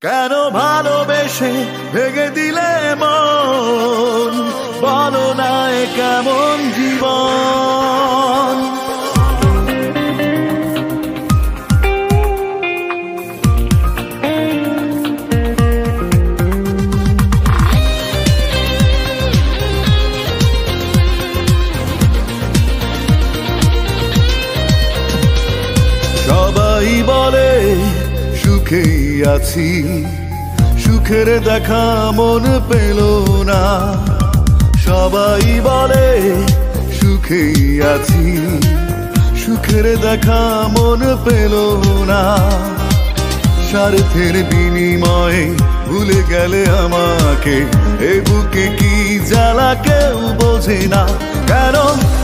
কেন ভালোবেসে ভেঙে দিলে মন, বলো না এ কেমন জীবন। সবাই বলে সুখেই আছি, সুখের দেখা মন পেল না। সবাই বলে সুখেই আছি, সুখের দেখা মন পেল না। স্বার্থের বিনিময়ে ভুলে গেলে আমাকে, এ বুকে কি জ্বালা কেউ বোঝে না। কেন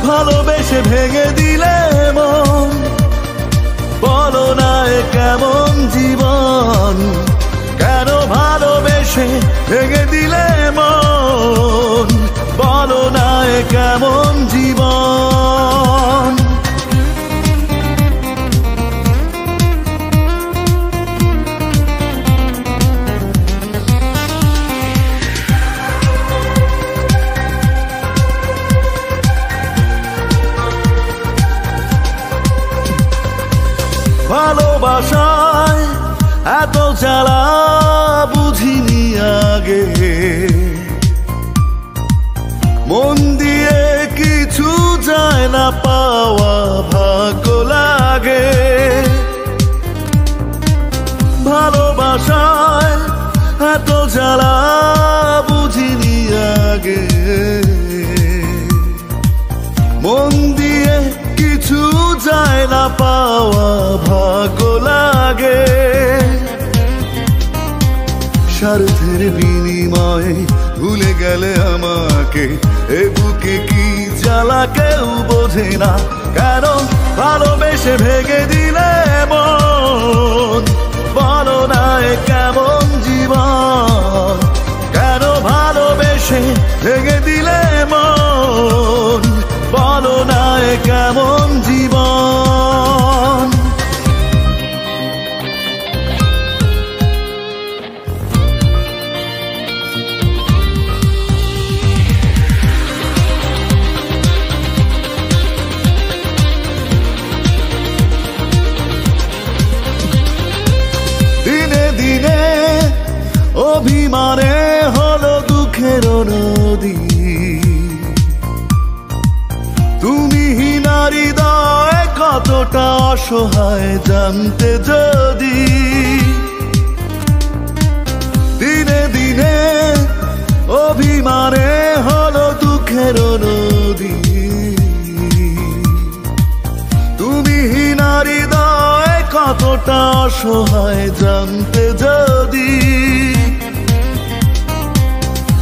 ভালোবেসে ভেঙে দিলে মন, বলো না এ কেমন জীবন। কেন ভালোবেসে ভেঙে দিলে মন, বলো না এ কেমন জীবন। ভালোবাসায় এত জ্বালা বুঝিনি আগে, মন দিয়ে কিছু যায় না পাওয়া ভাগ্য লাগে। ভালোবাসায় এত জ্বালা বুঝিনি আগে, মন দিয়ে কিছু যায় না পাওয়া ভাগ্য লাগে। স্বার্থের বিনিময়ে ভুলে গেলে আমাকে, এ বুকে কি জ্বালা কেউ বোঝে না। কেন ভালোবেসে ভেঙে দিলে মন, বলো না এ কেমন জীবন। কেন ভালোবেসে ভেঙে দিলে মন, বলো না এ কেমন জীবন। দিনে দিনে অভিমানে হলো দুঃখের নদী, তুমি নারী হৃদয় কতটা অসহায় জানতে যদি। দিনে দিনে অভিমানে হলো দুঃখের নদী, তুমি নারী হৃদয় কতটা অসহায় জানতে যদি।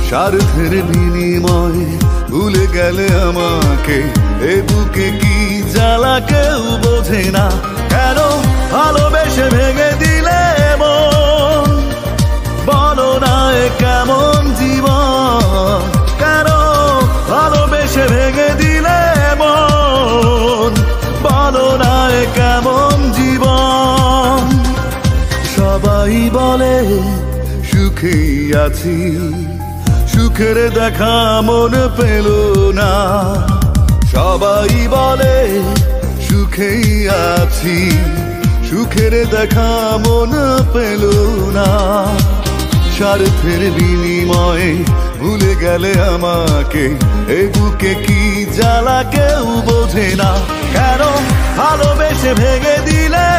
স্বার্থের বিনিময়ে ভুলে গেলে আমাকে, এ বুকে কি জ্বালা কেউ বোঝে না। কেন ভালোবেসে ভেঙে দিলে মন, বলো না এ কেমন জীবন। কেন ভালোবেসে ভেঙে দিলে মন, বলো না এ কেমন জীবন। সবাই বলে সুখেই আছি, সুখের দেখা মন পেল না। সবাই বলে সুখেই আছি, সুখের দেখা মন পেল না। স্বার্থের বিনিময়ে ভুলে গেলে আমাকে, এ বুকে কি জ্বালা কেউ বোঝে না। কেন ভালোবেসে ভেঙে দিলে